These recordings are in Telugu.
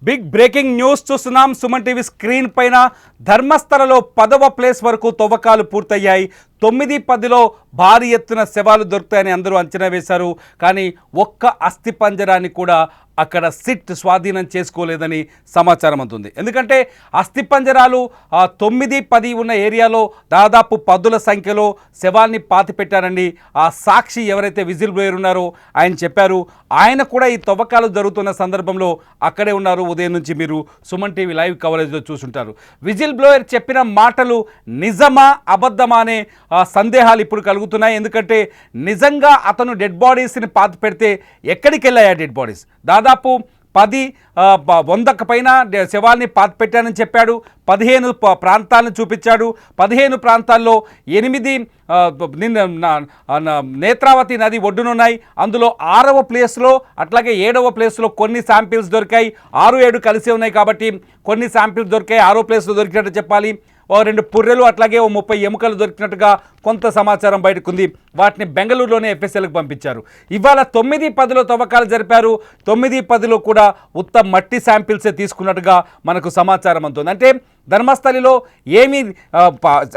బిగ్ బ్రేకింగ్ న్యూస్ చూస్తున్నాం. సుమన్ టీవీ స్క్రీన్ పైన ధర్మస్థలలో 10వ ప్లేస్ వరకు తవ్వకాలు పూర్తయ్యాయి. 9, 10లో భారీ ఎత్తున శవాలు దొరుకుతాయని అందరూ అంచనా వేశారు. కానీ ఒక్క అస్థిపంజరాన్ని కూడా అక్కడ సిట్ స్వాధీనం చేసుకోలేదని సమాచారం అందుంది. ఎందుకంటే అస్థిపంజరాలు 9, 10 ఉన్న ఏరియాలో దాదాపు 10ల సంఖ్యలో శవాల్ని పాతిపెట్టారండి. ఆ సాక్షి ఎవరైతే విజిల్ బ్లోయర్ ఉన్నారో ఆయన చెప్పారు. ఆయన కూడా ఈ తవ్వకాలు జరుగుతున్న సందర్భంలో అక్కడే ఉన్నారు. ఉదయం నుంచి మీరు సుమన్ టీవీ లైవ్ కవరేజ్లో చూసుంటారు. విజిల్ బ్లోయర్ చెప్పిన మాటలు నిజమా అబద్ధమా అనే సందేహాలు ఇప్పుడు కలుగుతున్నాయి. ఎందుకంటే నిజంగా అతను డెడ్ బాడీస్ని పాతి పెడితే ఎక్కడికి వెళ్ళాయా డెడ్ బాడీస్? దాదాపు 100కు పైన శవాల్ని పాతి పెట్టానని చెప్పాడు. 15 ప్రాంతాలను చూపించాడు. 15 ప్రాంతాల్లో 8 నేత్రావతి నది ఒడ్డునున్నాయి. అందులో 6వ ప్లేస్లో అట్లాగే 7వ ప్లేస్లో కొన్ని శాంపిల్స్ దొరికాయి. 6, 7 కలిసి ఉన్నాయి కాబట్టి కొన్ని శాంపిల్స్ దొరికాయి. 6వ ప్లేస్లో దొరికినట్టు చెప్పాలి. 2 పుర్రెలు అట్లాగే 30 ఎముకలు దొరికినట్టుగా కొంత సమాచారం బయటకుంది. వాటిని బెంగళూరులోనే ఎఫ్ఎస్ఎల్కి పంపించారు. ఇవాళ 9, 10లో తవ్వకాలు జరిపారు. 9, 10లో కూడా ఉత్త మట్టి శాంపిల్సే తీసుకున్నట్టుగా మనకు సమాచారం అందుతుంది. అంటే ధర్మస్థలిలో ఏమీ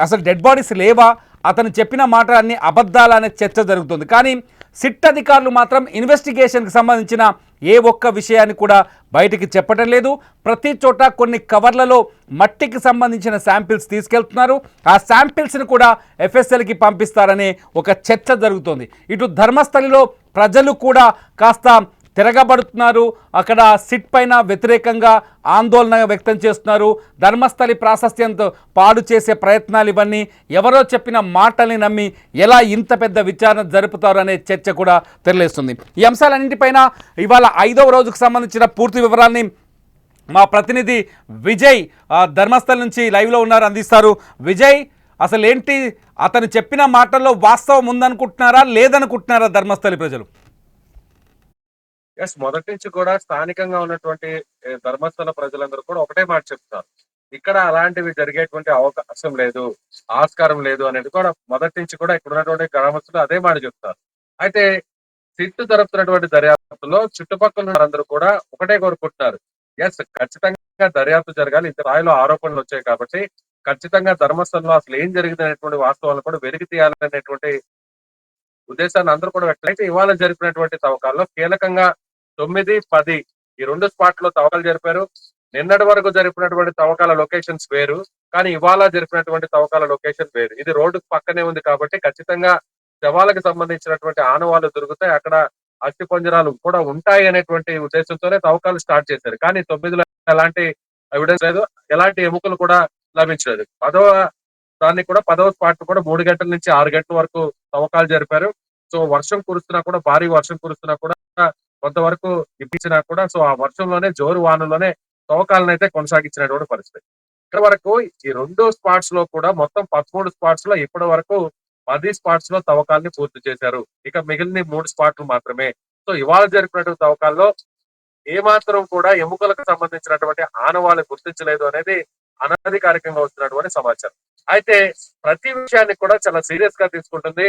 అసలు డెడ్ బాడీస్ లేవా, అతను చెప్పిన మాట అన్ని అబద్ధాలు అనే చర్చ జరుగుతుంది. కానీ సిట్ అధికారులు మాత్రం ఇన్వెస్టిగేషన్కి సంబంధించిన ఏ ఒక్క విషయాన్ని కూడా బయటికి చెప్పడం లేదు. ప్రతి చోట కొన్ని కవర్లలో మట్టికి సంబంధించిన శాంపిల్స్ తీసుకెళ్తున్నారు. ఆ శాంపిల్స్ని కూడా ఎఫ్ఎస్ఎల్కి పంపిస్తారనే ఒక చర్చ జరుగుతోంది. ఇటు ధర్మస్థలిలో ప్రజలు కూడా కాస్త తిరగబడుతున్నారు. అక్కడ సిట్ పైన వ్యతిరేకంగా ఆందోళన వ్యక్తం చేస్తున్నారు. ధర్మస్థలి ప్రాశస్త్యంతో పాడు చేసే ప్రయత్నాలు ఇవన్నీ ఎవరో చెప్పిన మాటల్ని నమ్మి ఎలా ఇంత పెద్ద విచారణ జరుపుతారు అనే చర్చ కూడా తెరలేస్తుంది. ఈ అంశాలన్నింటిపైన ఇవాళ 5వ రోజుకు సంబంధించిన పూర్తి వివరాల్ని మా ప్రతినిధి విజయ్ ధర్మస్థలి నుంచి లైవ్లో ఉన్నారు, అందిస్తారు. విజయ్, అసలు ఏంటి అతను చెప్పిన మాటల్లో వాస్తవం ఉందనుకుంటున్నారా లేదనుకుంటున్నారా ధర్మస్థలి ప్రజలు? మొదటి నుంచి కూడా స్థానికంగా ఉన్నటువంటి ధర్మస్థల ప్రజలందరూ కూడా ఒకటే మాట చెప్తున్నారు. ఇక్కడ అలాంటివి జరిగేటువంటి అవకాశం లేదు, ఆస్కారం లేదు అనేది కూడా మొదటి నుంచి కూడా ఇక్కడ ఉన్నటువంటి గ్రామస్తులు అదే మాట చెప్తారు. అయితే సిట్టు జరుపుతున్నటువంటి దర్యాప్తులో చుట్టుపక్కల అందరూ కూడా ఒకటే కోరుకుంటున్నారు. ఖచ్చితంగా దర్యాప్తు జరగాలి. ఇంత స్థాయిలో ఆరోపణలు వచ్చాయి కాబట్టి ఖచ్చితంగా ధర్మస్థలంలో అసలు ఏం జరిగింది అనేటువంటి వాస్తవాలను కూడా వెలికి తీయాలనేటువంటి ఉద్దేశాన్ని అందరూ కూడా వ్యక్తమైతే ఇవాళ జరిపినటువంటి తవ్వకాల్లో కీలకంగా 9, 10 ఈ 2 స్పాట్ లో తవ్వకాలు జరిపారు. నిన్నటి వరకు జరిపినటువంటి తవ్వకాల లొకేషన్స్ వేరు, కానీ ఇవాళ జరిపినటువంటి తవ్వకాల లొకేషన్ వేరు. ఇది రోడ్డుకు పక్కనే ఉంది కాబట్టి ఖచ్చితంగా శవాలకు సంబంధించినటువంటి ఆనవాళ్లు దొరుకుతాయి, అక్కడ అస్థి పంజరాలు కూడా ఉంటాయి అనేటువంటి ఉద్దేశంతోనే తవ్వకాలు స్టార్ట్ చేశారు. కానీ 9లో ఎలాంటి ఎవిడెన్స్ లేదు, ఎలాంటి ఎముకలు కూడా లభించలేదు. 10వ స్పాట్ కూడా 3 గంటల నుంచి 6 గంటల వరకు తవ్వకాలు జరిపారు. సో వర్షం కురుస్తున్నా కూడా, భారీ వర్షం కురుస్తున్నా కూడా, కొంతవరకు ఇప్పించినా కూడా సో ఆ వర్షంలోనే జోరు వానలోనే తవ్వకాలను అయితే కొనసాగించినటువంటి పరిస్థితి. ఇక్కడ వరకు ఈ 2 స్పాట్స్ లో కూడా మొత్తం 13 స్పాట్స్ లో ఇప్పటి వరకు 10 స్పాట్స్ లో తవ్వకాలని పూర్తి చేశారు. ఇక మిగిలిన 3 స్పాట్లు మాత్రమే. సో ఇవాళ జరిపినటువంటి తవ్వకాల్లో ఏమాత్రం కూడా ఎముకలకు సంబంధించినటువంటి ఆనవాళ్ళు గుర్తించలేదు అనేది అనధికారికంగా వస్తున్నటువంటి సమాచారం. అయితే ప్రతి విషయాన్ని కూడా చాలా సీరియస్ గా తీసుకుంటుంది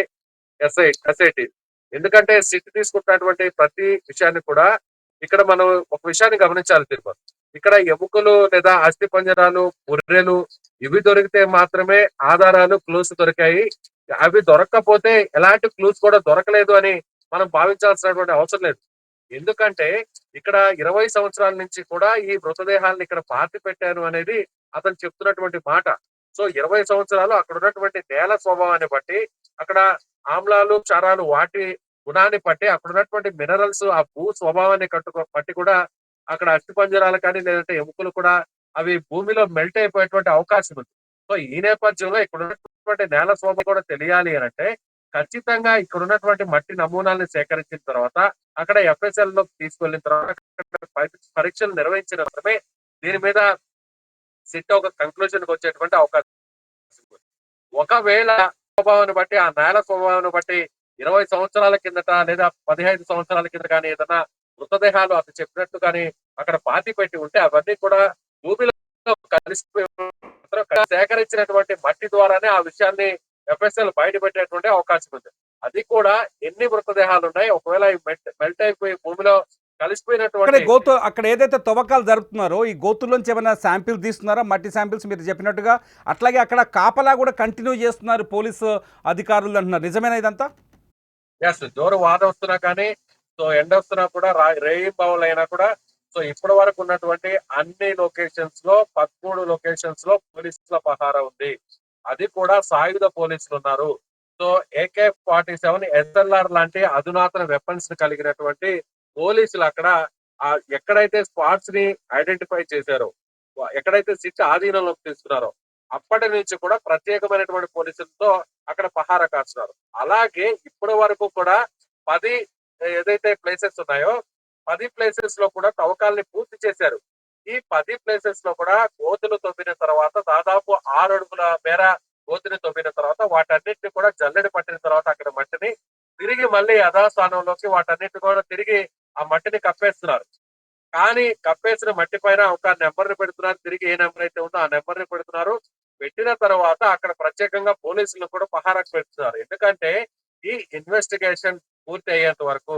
ఎస్ఐటి. ఎందుకంటే సిట్ తీసుకుంటున్నటువంటి ప్రతి విషయాన్ని కూడా ఇక్కడ మనం ఒక విషయాన్ని గమనించాలి. తిరుపతి ఇక్కడ ఎముకలు లేదా అస్థి పంజరాలు, పుర్రెలు ఇవి దొరికితే మాత్రమే ఆధారాలు, క్లూస్ దొరికాయి. అవి దొరకకపోతే ఎలాంటి క్లూస్ కూడా దొరకలేదు అని మనం భావించాల్సినటువంటి అవసరం లేదు. ఎందుకంటే ఇక్కడ 20 సంవత్సరాల నుంచి కూడా ఈ మృతదేహాలను ఇక్కడ పాతి పెట్టాను అనేది అతను చెప్తున్నటువంటి మాట. సో 20 సంవత్సరాలు అక్కడ ఉన్నటువంటి నేల స్వభావాన్ని బట్టి, అక్కడ ఆమ్లాలు, క్షారాలు వాటి గుణాన్ని బట్టి, అక్కడ ఉన్నటువంటి మినరల్స్ ఆ భూ స్వభావాన్ని బట్టి కూడా అక్కడ అస్థిపంజరాలు కానీ లేదంటే ఎముకలు కూడా అవి భూమిలో మెల్ట్ అయిపోయేటువంటి అవకాశం ఉంది. సో ఈ నేపథ్యంలో ఇక్కడ ఉన్నటువంటి నేల స్వభావం కూడా తెలియాలి అని అంటే ఖచ్చితంగా ఇక్కడ ఉన్నటువంటి మట్టి నమూనాలను సేకరించిన తర్వాత అక్కడ ఎఫ్ఎస్ఎల్ లో తీసుకెళ్లిన తర్వాత పరీక్షలు నిర్వహించిన మాత్రమే దీని మీద సిట్ ఒక కంక్లూజన్ కి వచ్చేటువంటి అవకాశం. ఒకవేళ స్వభావాన్ని బట్టి, ఆ నేల స్వభావాన్ని బట్టి 20 సంవత్సరాల కిందట లేదా 15 సంవత్సరాల కింద కానీ ఏదైనా మృతదేహాలు అతను చెప్పినట్టు కానీ అక్కడ పాతి పెట్టి ఉంటే అవన్నీ కూడా భూమిలో కలిసిపోయి సేకరించినటువంటి మట్టి ద్వారానే ఆ విషయాన్ని ఎఫ్ఎస్ఎల్ బయట పెట్టేటువంటి అవకాశం ఉంది. అది కూడా ఎన్ని మృతదేహాలు ఉన్నాయి, ఒకవేళ మెల్ట్ అయిపోయి భూమిలో అక్కడ కలిసిపోయినటువంటి గోతు అక్కడ ఏదైతే తవ్వకాలు జరుపుతున్నారో ఈ గోతుల్లోంచి ఏమైనా శాంపిల్ తీస్తున్నారా, మట్టి శాంపిల్స్ మీరు చెప్పినట్టుగా? అట్లాగే అక్కడ కాపలా కూడా కంటిన్యూ చేస్తున్నారు పోలీసు అధికారులు అంటున్నారు, నిజమేనా ఇదంతా? జోరు వాన వస్తున్నా కానీ, సో ఎండ వస్తున్నా కూడా, రేయింబవలైనా కూడా, సో ఇప్పటి వరకు ఉన్నటువంటి అన్ని లొకేషన్స్ లో 13 లొకేషన్స్ లో పోలీసుల పహారా ఉంది. అది కూడా సాయుధ పోలీసులు ఉన్నారు. సో AK-47 SLR లాంటి అధునాతన వెపన్స్ కలిగినటువంటి పోలీసులు అక్కడ ఎక్కడైతే స్పాట్స్ ని ఐడెంటిఫై చేశారో, ఎక్కడైతే సిట్ ఆధీనంలోకి తీసుకున్నారో అప్పటి నుంచి కూడా ప్రత్యేకమైనటువంటి పోలీసులతో అక్కడ పహారా కాస్తున్నారు. అలాగే ఇప్పటి వరకు కూడా 10 ఏదైతే ప్లేసెస్ ఉన్నాయో 10 ప్లేసెస్ లో కూడా తవ్వకాల్ని పూర్తి చేశారు. ఈ 10 ప్లేసెస్ లో కూడా గోతులు తవ్విన తర్వాత దాదాపు 6 అడుగుల మేర గోతుని తవ్విన తర్వాత వాటన్నిటిని కూడా జల్లెడ పట్టిన తర్వాత అక్కడ మట్టిని తిరిగి మళ్ళీ యథాస్థానంలోకి వాటన్నిటిని కూడా తిరిగి ఆ మట్టిని కప్పేస్తున్నారు. కానీ కప్పేసిన మట్టి పైన ఒక నెంబర్ ని పెడుతున్నారు. తిరిగి ఏ నెంబర్ అయితే ఉందో ఆ నెంబర్ ని పెడుతున్నారు. పెట్టిన తర్వాత అక్కడ ప్రత్యేకంగా పోలీసులు కూడా పహారాకు పెడుతున్నారు. ఎందుకంటే ఈ ఇన్వెస్టిగేషన్ పూర్తి అయ్యేంత వరకు,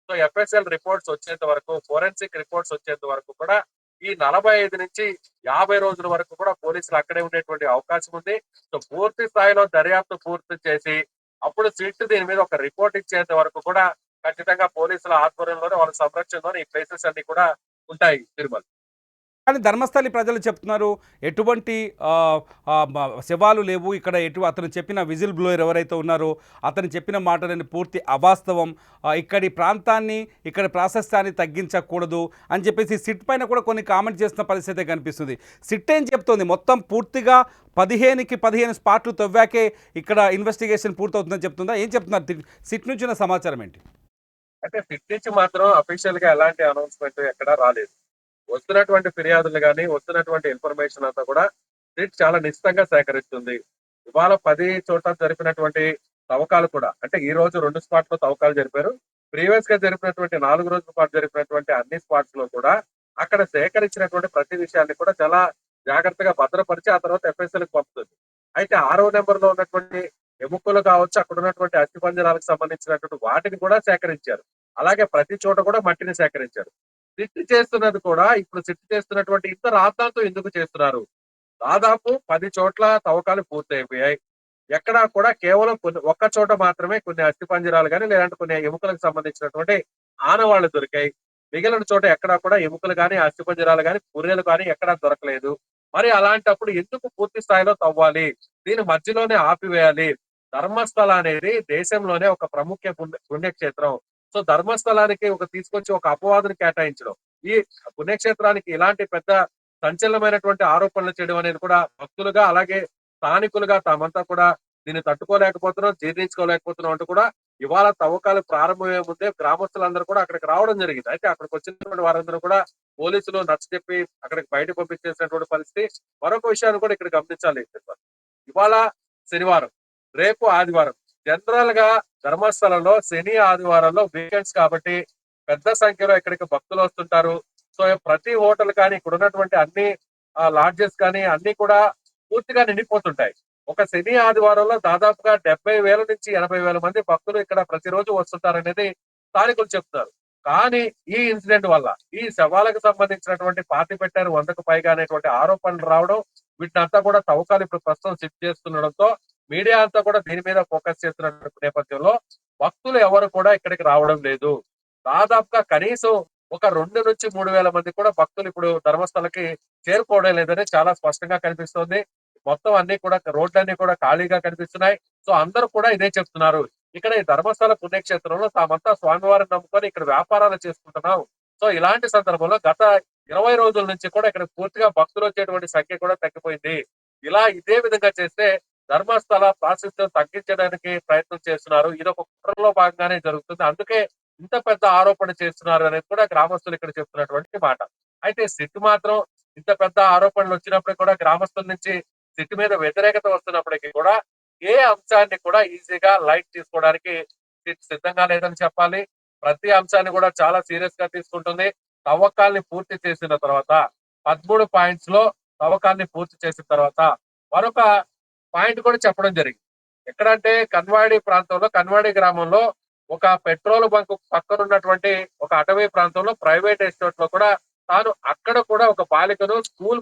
సో FSL రిపోర్ట్స్ వచ్చేంత వరకు, ఫోరెన్సిక్ రిపోర్ట్స్ వచ్చేంత వరకు కూడా ఈ 45 నుంచి 50 రోజుల వరకు కూడా పోలీసులు అక్కడే ఉండేటువంటి అవకాశం ఉంది. సో పూర్తి స్థాయిలో దర్యాప్తు పూర్తి చేసి అప్పుడు సిట్ దీని మీద ఒక రిపోర్ట్ ఇచ్చేంత వరకు కూడా ఖచ్చితంగా పోలీసుల ఆధ్వర్యంలోనే వాళ్ళ సంరక్షణలోనే ఈ ప్లేసెస్ అన్ని కూడా ఉంటాయి తిరుమల. కానీ ధర్మస్థలి ప్రజలు చెప్తున్నారు ఎటువంటి శవాలు లేవు ఇక్కడ, అతను చెప్పిన విజిల్ బ్లోయర్ ఎవరైతే ఉన్నారో అతను చెప్పిన మాటలని పూర్తి అవాస్తవం, ఇక్కడి ప్రాంతాన్ని ఇక్కడి ప్రాశస్త్యాన్ని తగ్గించకూడదు అని చెప్పేసి సిట్ పైన కూడా కొన్ని కామెంట్ చేస్తున్న పరిస్థితి కనిపిస్తుంది. సిట్ ఏం చెప్తోంది, మొత్తం పూర్తిగా 15కి 15 స్పాట్లు తవ్వాకే ఇక్కడ ఇన్వెస్టిగేషన్ పూర్తవుతుందని చెప్తుందా, ఏం చెప్తున్నారు సిట్ నుంచి ఉన్న సమాచారం ఏంటి? అంటే సిట్ నుంచి మాత్రం అఫీషియల్ గా ఎలాంటి అనౌన్స్మెంట్ ఎక్కడా రాలేదు. వస్తున్నటువంటి ఫిర్యాదులు కానీ వస్తున్నటువంటి ఇన్ఫర్మేషన్ అంతా కూడా సిట్ చాలా నిశ్చితంగా సేకరిస్తుంది. ఇవాళ 10 చోట్ల జరిపినటువంటి తవ్వకాలు కూడా, అంటే ఈ రోజు 2 స్పాట్ లో తవ్వకాలు జరిపారు. ప్రీవియస్ గా జరిపినటువంటి 4 రోజుల పాటు జరిపినటువంటి అన్ని స్పాట్స్ లో కూడా అక్కడ సేకరించినటువంటి ప్రతి విషయాన్ని కూడా చాలా జాగ్రత్తగా భద్రపరిచి ఆ తర్వాత FSL కి పంపుతుంది. అయితే 6వ నెంబర్ లో ఉన్నటువంటి ఎముకలు కావచ్చు, అక్కడ ఉన్నటువంటి అస్థిపంజరాలకు సంబంధించినటువంటి వాటిని కూడా సేకరించారు. అలాగే ప్రతి చోట కూడా మట్టిని సేకరించారు. సిట్ చేస్తున్నది కూడా, ఇప్పుడు సిట్ చేస్తున్నటువంటి ఇంత రాద్ధాంతం ఎందుకు చేస్తున్నారు? దాదాపు 10 చోట్ల తవ్వకాలు పూర్తయిపోయాయి. ఎక్కడా కూడా కేవలం ఒక్క చోట మాత్రమే కొన్ని అస్థిపంజరాలు కానీ లేదంటే కొన్ని ఎముకలకు సంబంధించినటువంటి ఆనవాళ్లు దొరికాయి. మిగిలిన చోట ఎక్కడా కూడా ఎముకలు కానీ అస్థిపంజరాలు కానీ పుర్రెలు కానీ ఎక్కడా దొరకలేదు. మరి అలాంటప్పుడు ఎందుకు పూర్తి స్థాయిలో తవ్వాలి? దీని మధ్యలోనే ఆపివేయాలి. ధర్మస్థల అనేది దేశంలోనే ఒక ప్రముఖ పుణ్యక్షేత్రం. సో ధర్మస్థలానికి తీసుకొచ్చి ఒక అపవాదుని కేటాయించడం, ఈ పుణ్యక్షేత్రానికి ఇలాంటి పెద్ద సంచలనమైనటువంటి ఆరోపణలు చేయడం అనేది కూడా భక్తులుగా అలాగే స్థానికులుగా తామంతా కూడా దీన్ని తట్టుకోలేకపోతున్నాం, జీర్ణించుకోలేకపోతున్నాం అంటూ కూడా ఇవాళ తవ్వకాలు ప్రారంభమయ్యే ముందే గ్రామస్తులందరూ కూడా అక్కడికి రావడం జరిగింది. అయితే అక్కడికి వచ్చినటువంటి వారందరూ కూడా పోలీసులు నచ్చజెప్పి అక్కడికి బయట పంపించేసినటువంటి పరిస్థితి. మరొక విషయాన్ని కూడా ఇక్కడ గమనించాలి. ఇవాళ శనివారం, రేపు ఆదివారం. జనరల్ గా ధర్మస్థలంలో శని ఆదివారాల్లో వీకెండ్స్ కాబట్టి పెద్ద సంఖ్యలో ఇక్కడికి భక్తులు వస్తుంటారు. సో ప్రతి హోటల్ కానీ ఇక్కడ ఉన్నటువంటి అన్ని లాడ్జెస్ కానీ అన్ని కూడా పూర్తిగా నిండిపోతుంటాయి. ఒక శని ఆదివారంలో దాదాపుగా 70,000 నుంచి 80,000 మంది భక్తులు ఇక్కడ ప్రతిరోజు వస్తుంటారనేది స్థానికులు చెప్తున్నారు. కానీ ఈ ఇన్సిడెంట్ వల్ల ఈ శవాలకు సంబంధించినటువంటి పాతి పెట్టారు 100కు పైగా అనేటువంటి ఆరోపణలు రావడం, వీటినంతా కూడా తవ్వకాలు ఇప్పుడు ప్రస్తుతం సిట్ చేస్తుండడంతో మీడియా అంతా కూడా దీని మీద ఫోకస్ చేస్తున్న నేపథ్యంలో భక్తులు ఎవరు కూడా ఇక్కడికి రావడం లేదు. దాదాపుగా కనీసం ఒక 2 నుంచి 3,000 మంది కూడా భక్తులు ఇప్పుడు ధర్మస్థలకి చేరుకోవడం లేదని చాలా స్పష్టంగా కనిపిస్తోంది. మొత్తం అన్ని కూడా రోడ్లన్నీ కూడా ఖాళీగా కనిపిస్తున్నాయి. సో అందరూ కూడా ఇదే చెప్తున్నారు. ఇక్కడ ఈ ధర్మస్థల పుణ్యక్షేత్రంలో తామంతా స్వామివారిని నమ్ముకొని ఇక్కడ వ్యాపారాలు చేసుకుంటున్నాం. సో ఇలాంటి సందర్భంలో గత 20 రోజుల నుంచి కూడా ఇక్కడ పూర్తిగా భక్తులు వచ్చేటువంటి సంఖ్య కూడా తగ్గిపోయింది. ఇలా ఇదే విధంగా చేస్తే ధర్మస్థల ప్రాశస్త్యం తగ్గించడానికి ప్రయత్నం చేస్తున్నారు. ఇది ఒక కుట్రలో భాగంగానే జరుగుతుంది. అందుకే ఇంత పెద్ద ఆరోపణ చేస్తున్నారు అనేది కూడా గ్రామస్తులు ఇక్కడ చెప్తున్నటువంటి మాట. అయితే సిట్ మాత్రం ఇంత పెద్ద ఆరోపణలు వచ్చినప్పుడు కూడా గ్రామస్తుల నుంచి సిట్ మీద వ్యతిరేకత వస్తున్నప్పటికీ కూడా ఏ అంశాన్ని కూడా ఈజీగా లైట్ తీసుకోవడానికి సిట్ సిద్ధంగా లేదని చెప్పాలి. ప్రతి అంశాన్ని కూడా చాలా సీరియస్ గా తీసుకుంటుంది. తవ్వకాల్ని పూర్తి చేసిన తర్వాత 13 పాయింట్స్ లో తవ్వకాల్ని పూర్తి చేసిన తర్వాత మరొక పాయింట్ కూడా చెప్పడం జరిగింది. ఎక్కడంటే కన్వాడి ప్రాంతంలో, కన్వాడి గ్రామంలో ఒక పెట్రోల్ బంక్ పక్కన ఉన్నటువంటి ఒక అటవీ ప్రాంతంలో ప్రైవేట్ ఎస్టేట్ లో కూడా తాను అక్కడ కూడా ఒక స్కూల్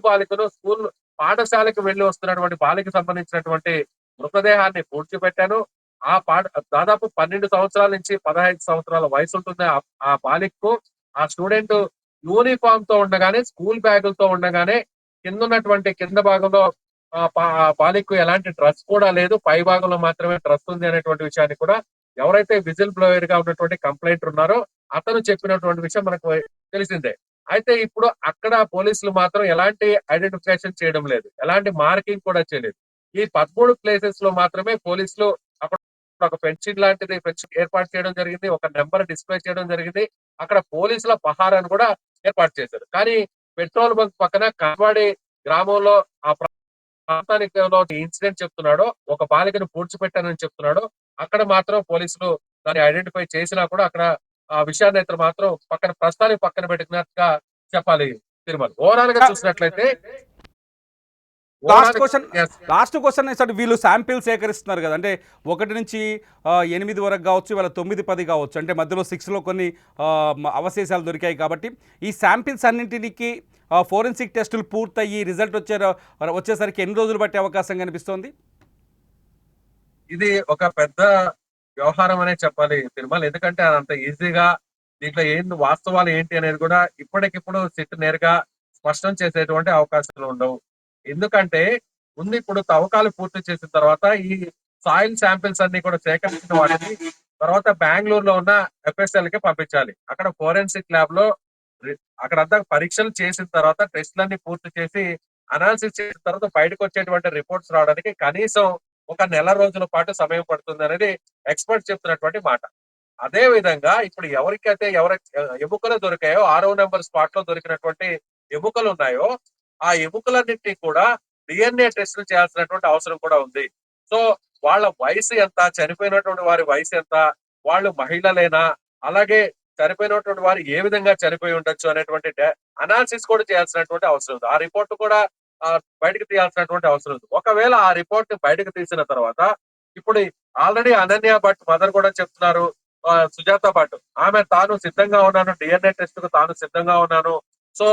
పాఠశాలకు వెళ్లి వస్తున్నటువంటి బాలిక సంబంధించినటువంటి మృతదేహాన్ని పూడ్చిపెట్టాను. ఆ పాఠ దాదాపు 12 సంవత్సరాల నుంచి 15 సంవత్సరాల వయసు ఉంటుంది ఆ బాలికకు. ఆ స్టూడెంట్ యూనిఫామ్ తో ఉండగానే, స్కూల్ బ్యాగులతో ఉండగానే కింద భాగంలో ఆ బాలికకు ఎలాంటి డ్రెస్ కూడా లేదు. పై భాగంలో మాత్రమే డ్రెస్ ఉంది అనేటువంటి విషయాన్ని కూడా ఎవరైతే విజిల్ బ్లోయర్ గా ఉన్నటువంటి కంప్లైంట్ ఉన్నారో అతను చెప్పినటువంటి విషయం మనకు తెలిసిందే. అయితే ఇప్పుడు అక్కడ పోలీసులు మాత్రం ఎలాంటి ఐడెంటిఫికేషన్ చేయడం లేదు, ఎలాంటి మార్కింగ్ కూడా చేయలేదు. ఈ 13 ప్లేసెస్ లో మాత్రమే పోలీసులు అక్కడ ఒక ఫెన్సింగ్ ఏర్పాటు చేయడం జరిగింది, ఒక నెంబర్ డిస్ప్లే చేయడం జరిగింది. అక్కడ పోలీసుల పహారాను కూడా ఏర్పాటు చేశారు. కానీ పెట్రోల్ బంక్ పక్కన కన్వాడి గ్రామంలో ఆ ప్రాంతానికి ఇన్సిడెంట్ చెప్తున్నాడో, ఒక బాలికను పూడ్చిపెట్టానని చెప్తున్నాడో, అక్కడ మాత్రం పోలీసులు దాన్ని ఐడెంటిఫై చేసినా కూడా అక్కడ ఆ విషయాన్ని అయితే మాత్రం ప్రస్తుతానికి పక్కన పెట్టుకున్నట్టుగా చెప్పాలి తిరుమల. ఓవరాల్ గా చూసినట్లయితే లాస్ట్ క్వశ్చన్ yes. సార్, వీళ్ళు శాంపిల్ సేకరిస్తున్నారు కదా, అంటే 1 నుంచి 8 వరకు కావచ్చు, ఇవాళ 9, 10 కావచ్చు, అంటే మధ్యలో 6లో కొన్ని అవశేషాలు దొరికాయి కాబట్టి ఈ శాంపిల్స్ అన్నింటికి ఫోరెన్సిక్ టెస్టులు పూర్తయ్యి రిజల్ట్ వచ్చేసరికి ఎన్ని రోజులు పట్టే అవకాశం కనిపిస్తోంది? ఇది ఒక పెద్ద వ్యవహారం అనే చెప్పాలి తిరుమల. ఎందుకంటే అదంత ఈజీగా దీంట్లో వాస్తవాలు ఏంటి అనేది కూడా ఇప్పటికిప్పుడు సిట్ నేరుగా స్పష్టం చేసేటువంటి అవకాశాలు ఉండవు. ఎందుకంటే ముందు ఇప్పుడు తవ్వకాలు పూర్తి చేసిన తర్వాత ఈ సాయిల్ శాంపిల్స్ అన్ని కూడా సేకరించిన వాటిని తర్వాత బెంగళూరులో ఉన్న FSL కి పంపించాలి. అక్కడ ఫోరెన్సిక్ ల్యాబ్ లో అక్కడంతా పరీక్షలు చేసిన తర్వాత టెస్ట్లన్నీ పూర్తి చేసి అనాలిసిస్ చేసిన తర్వాత బయటకు వచ్చేటువంటి రిపోర్ట్స్ రావడానికి కనీసం ఒక నెల రోజుల పాటు సమయం పడుతుంది అనేది ఎక్స్పర్ట్స్ చెప్తున్నటువంటి మాట. అదే విధంగా ఇప్పుడు ఎవరికైతే ఎముకలు దొరికాయో 6వ నెంబర్ స్పాట్ లో దొరికినటువంటి ఎముకలు ఉన్నాయో ఆ ఎముకలన్నింటినీ కూడా DNA టెస్టులు చేయాల్సినటువంటి అవసరం కూడా ఉంది. సో వాళ్ళ వయసు ఎంత, చనిపోయినటువంటి వారి వయసు ఎంత, వాళ్ళు మహిళలేనా, అలాగే చనిపోయినటువంటి వారు ఏ విధంగా చనిపోయి ఉండొచ్చు అనేటువంటి అనాలిసిస్ కూడా చేయాల్సినటువంటి అవసరం ఉంది. ఆ రిపోర్ట్ కూడా బయటకు తీయాల్సినటువంటి అవసరం ఉంది. ఒకవేళ ఆ రిపోర్ట్ ని బయటకు తీసిన తర్వాత ఇప్పుడు ఆల్రెడీ అనన్య భట్ మదర్ కూడా చెప్తున్నారు, సుజాత భట్ ఆమె తాను సిద్ధంగా ఉన్నాను, DNA టెస్ట్ కు తాను సిద్ధంగా ఉన్నాను. సో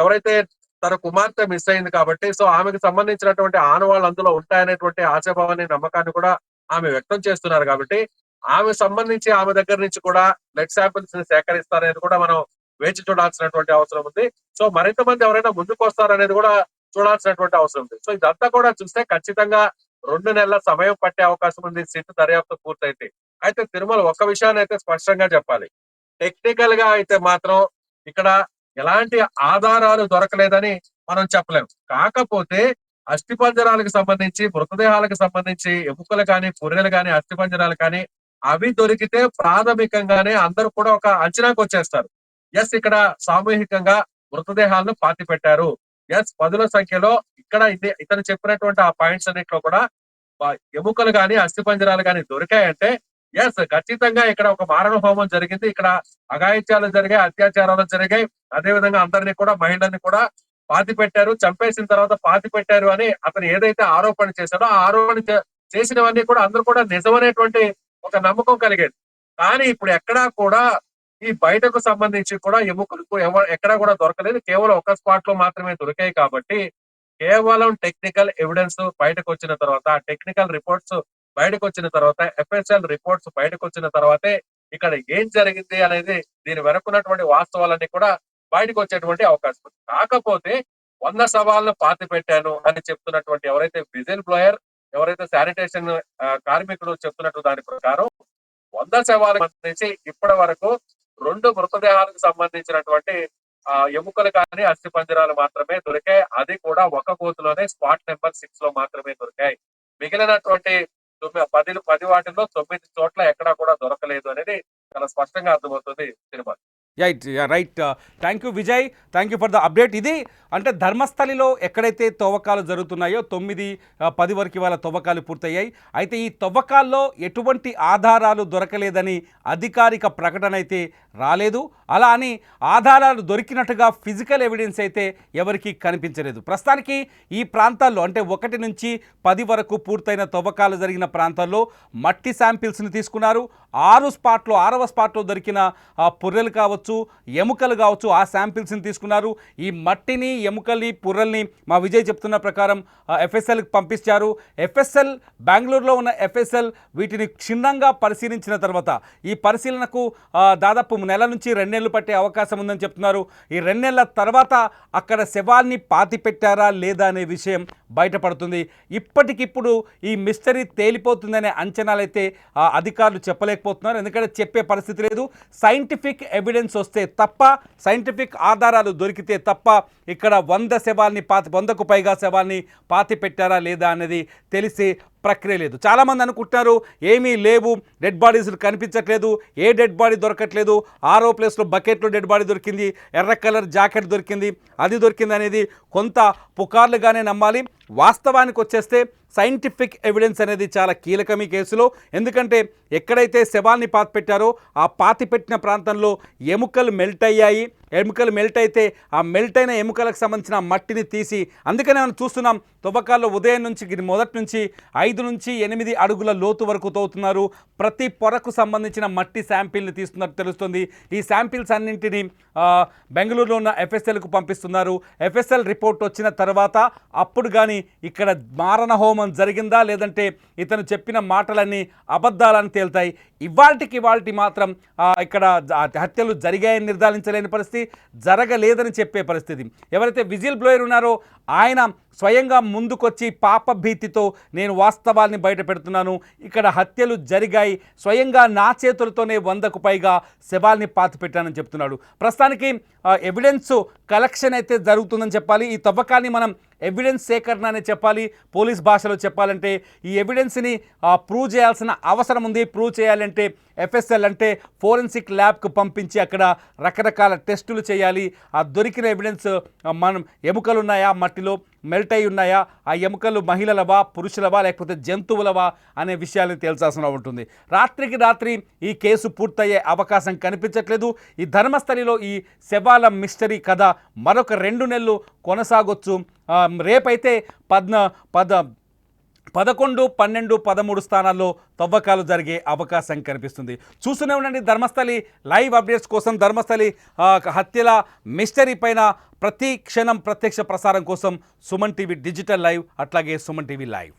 ఎవరైతే తన కుమార్తె మిస్ అయింది కాబట్టి సో ఆమెకు సంబంధించినటువంటి ఆనవాళ్ళు అందులో ఉంటాయనేటువంటి ఆశాభావాన్ని, నమ్మకాన్ని కూడా ఆమె వ్యక్తం చేస్తున్నారు. కాబట్టి ఆమె సంబంధించి ఆమె దగ్గర నుంచి కూడా బ్లడ్ శాంపిల్స్ ని సేకరిస్తారనేది కూడా మనం వేచి చూడాల్సినటువంటి అవసరం ఉంది. సో మరింత మంది ఎవరైనా ముందుకు వస్తారనేది కూడా చూడాల్సినటువంటి అవసరం ఉంది. సో ఇదంతా కూడా చూస్తే ఖచ్చితంగా 2 నెలల సమయం పట్టే అవకాశం ఉంది సిట్ దర్యాప్తు పూర్తయితే. అయితే తిరుమల ఒక్క విషయాన్ని అయితే స్పష్టంగా చెప్పాలి, టెక్నికల్ గా అయితే మాత్రం ఇక్కడ ఎలాంటి ఆధారాలు దొరకలేదని మనం చెప్పలేం. కాకపోతే అస్థిపంజరాలకు సంబంధించి, మృతదేహాలకు సంబంధించి ఎముకలు కానీ, పుర్రెలు కానీ, అస్థిపంజరాలు కానీ అవి దొరికితే ప్రాథమికంగానే అందరూ కూడా ఒక అంచనాకు వచ్చేస్తారు. ఎస్, ఇక్కడ సామూహికంగా మృతదేహాలను పాతి పెట్టారు. ఎస్, 10ల సంఖ్యలో ఇక్కడ ఇతను చెప్పినటువంటి ఆ పాయింట్స్ అన్నింటిలో కూడా ఎముకలు గాని, అస్థిపంజరాలు గాని దొరికాయంటే ఎస్, ఖచ్చితంగా ఇక్కడ ఒక మారణ హోమం జరిగింది, ఇక్కడ అఘాయిత్యాలు జరిగాయి, అత్యాచారాలు జరిగాయి. అదే విధంగా అందరినీ కూడా, మహిళల్ని కూడా పాతి పెట్టారు, చంపేసిన తర్వాత పాతి పెట్టారు అని అతను ఏదైతే ఆరోపణ చేశాడో ఆ ఆరోపణ చేసినవన్నీ కూడా అందరూ కూడా నిజమనేటువంటి ఒక నమ్మకం కలిగేది. కానీ ఇప్పుడు ఎక్కడా కూడా ఈ బయటకు సంబంధించి కూడా ఎముకలకు ఎక్కడా కూడా దొరకలేదు. కేవలం ఒక స్పాట్ లో మాత్రమే దొరికాయి. కాబట్టి కేవలం టెక్నికల్ ఎవిడెన్స్ బయటకు వచ్చిన తర్వాత, టెక్నికల్ రిపోర్ట్స్ బయటకు వచ్చిన తర్వాత, FSL రిపోర్ట్స్ బయటకు వచ్చిన తర్వాతే ఇక్కడ ఏం జరిగింది అనేది, దీని వెనుకున్నటువంటి వాస్తవాలన్నీ కూడా బయటకు వచ్చేటువంటి అవకాశం ఉంది. కాకపోతే 100 శవాలను పాతి పెట్టాను అని చెప్తున్నటువంటి ఎవరైతే విజిల్ బ్లోయర్, ఎవరైతే శానిటేషన్ కార్మికుడు చెప్తున్నట్టు దాని ప్రకారం 100 శవాలకు సంబంధించి ఇప్పటి వరకు 2 మృతదేహాలకు సంబంధించినటువంటి ఎముకలు కానీ, అస్థిపంజరాలు మాత్రమే దొరికాయి. అది కూడా ఒక గోతులోనే స్పాట్ నెంబర్ 6 లో మాత్రమే దొరికాయి. మిగిలినటువంటి 10 వాటిల్లో 9 చోట్ల ఎక్కడా కూడా దొరకలేదు అనేది చాలా స్పష్టంగా అర్థమవుతుంది Tirumala. Right. Thank you Vijay, thank you for the update. ఇది అంటే ధర్మస్థలిలో ఎక్కడైతే తవ్వకాలు జరుగుతున్నాయో 9, 10 వరకు ఇవాళ తవ్వకాలు పూర్తయ్యాయి. అయితే ఈ తవ్వకాల్లో ఎటువంటి ఆధారాలు దొరకలేదని అధికారిక ప్రకటన అయితే రాలేదు. అలా అని ఆధారాలు దొరికినట్టుగా ఫిజికల్ ఎవిడెన్స్ అయితే ఎవరికీ కనిపించలేదు. ప్రస్తుతానికి ఈ ప్రాంతాల్లో అంటే 1 నుంచి 10 వరకు పూర్తయిన తవ్వకాలు జరిగిన ప్రాంతాల్లో మట్టి శాంపిల్స్ని తీసుకున్నారు. ఆరవ స్పాట్లో దొరికిన పుర్రెలు కావచ్చు, ఎముకలు కావచ్చు, ఆ శాంపిల్స్ని తీసుకున్నారు. ఈ మట్టిని, ఎముకల్ని, పుర్రెల్ని మా విజయ్ చెప్తున్న ప్రకారం ఎఫ్ఎస్ఎల్కి పంపించారు. ఎఫ్ఎస్ఎల్, బెంగళూరులో ఉన్న ఎఫ్ఎస్ఎల్ వీటిని క్షుణ్ణంగా పరిశీలించిన తర్వాత ఈ పరిశీలనకు దాదాపు నెల నుంచి 2 నెలలు పట్టే అవకాశం ఉందని చెప్తున్నారు. ఈ 2 నెలల తర్వాత అక్కడ శవాన్ని పాతి పెట్టారా లేదా అనే విషయం బయటపడుతుంది. ఇప్పటికిప్పుడు ఈ మిస్టరీ తేలిపోతుందనే అంచనాలైతే అధికారులు చెప్పలేకపోతున్నారు. ఎందుకంటే చెప్పే పరిస్థితి లేదు. సైంటిఫిక్ ఎవిడెన్స్ వస్తే తప్ప, సైంటిఫిక్ ఆధారాలు దొరికితే తప్ప ఇక్కడ 100కు పైగా శవాల్ని పాతి పెట్టారా లేదా అనేది తెలిసే ప్రక్రియ లేదు. చాలామంది అనుకుంటున్నారు ఏమీ లేవు, డెడ్ బాడీస్ కనిపించట్లేదు, ఏ డెడ్ బాడీ దొరకట్లేదు, 6వ ప్లేస్లో బకెట్లో డెడ్ బాడీ దొరికింది, ఎర్ర కలర్ జాకెట్ దొరికింది, అది దొరికింది అనేది కొంత పుకార్లుగానే నమ్మాలి. వాస్తవానికి వచ్చేస్తే సైంటిఫిక్ ఎవిడెన్స్ అనేది చాలా కీలకం ఈ కేసులో. ఎందుకంటే ఎక్కడైతే శవాల్ని పాతి పెట్టారో ఆ పాతి పెట్టిన ప్రాంతంలో ఎముకలు మెల్ట్ అయ్యాయి. ఎముకలు మెల్ట్ అయితే ఆ మెల్ట్ అయిన ఎముకలకు సంబంధించిన మట్టిని తీసి, అందుకనే మనం చూస్తున్నాం తవ్వకాల్లో ఉదయం నుంచి మొదటి నుంచి 5 నుంచి 8 అడుగుల లోతు వరకు తవ్వుతున్నారు. ప్రతి పొరకు సంబంధించిన మట్టి శాంపిల్ని తీస్తున్నట్టు తెలుస్తుంది. ఈ శాంపిల్స్ అన్నింటినీ బెంగళూరులో ఉన్న ఎఫ్ఎస్ఎల్కు పంపిస్తున్నారు. ఎఫ్ఎస్ఎల్ రిపోర్ట్ వచ్చిన తర్వాత అప్పుడు కానీ ఇక్కడ మారణ హోమం జరిగిందా లేదంటే ఇతను చెప్పిన మాటలన్నీ అబద్ధాలని తేలుతాయి. ఇవాల్టి మాత్రం ఇక్కడ హత్యలు జరిగాయని నిర్ధారించలేని పరిస్థితి, జరగలేదని చెప్పే పరిస్థితి. ఎవరైతే విజిల్ బ్లోయర్ ఉన్నారో ఆయన స్వయంగా ముందుకొచ్చి పాపభీతితో నేను వాస్తవాల్ని బయట పెడుతున్నాను, ఇక్కడ హత్యలు జరిగాయి, స్వయంగా నా చేతులతోనే 100కు పైగా శవాల్ని పాతి పెట్టానని చెప్తున్నాడు. ప్రస్తుతానికి ఎవిడెన్స్ కలెక్షన్ అయితే జరుగుతుందని చెప్పాలి. ఈ తవ్వకాన్ని మనం ఎవిడెన్స్ సేకరణ అనే చెప్పాలి. పోలీస్ భాషలో చెప్పాలంటే ఈ ఎవిడెన్స్ని ప్రూవ్ చేయాల్సిన అవసరం ఉంది. ప్రూవ్ చేయాలంటే ఎఫ్ఎస్ఎల్ అంటే ఫోరెన్సిక్ ల్యాబ్కు పంపించి అక్కడ రకరకాల టెస్టులు చేయాలి. ఆ దొరికిన ఎవిడెన్స్ మనం ఎముకలు ఉన్నాయా, మట్టిలో మెల్ట్ అయి ఉన్నాయా, ఆ ఎముకలు మహిళలవా, పురుషులవా, లేకపోతే జంతువులవా అనే విషయాలను తేల్చాల్సిన ఉంటుంది. రాత్రికి రాత్రి ఈ కేసు పూర్తయ్యే అవకాశం కనిపించట్లేదు. ఈ ధర్మస్థలిలో ఈ శవాల మిస్టరీ కథ మరొక 2 నెలలు కొనసాగొచ్చు. రేపైతే 11, 12, 13 స్థానాల్లో తవ్వకాలు జరిగే అవకాశం కనిపిస్తుంది. చూస్తూనే ఉండండి ధర్మస్థలి లైవ్ అప్డేట్స్ కోసం. ధర్మస్థలి హత్యల మిస్టరీ పైన ప్రతి క్షణం ప్రత్యక్ష ప్రసారం కోసం సుమన్ టీవీ డిజిటల్ లైవ్, అట్లాగే సుమన్ టీవీ లైవ్.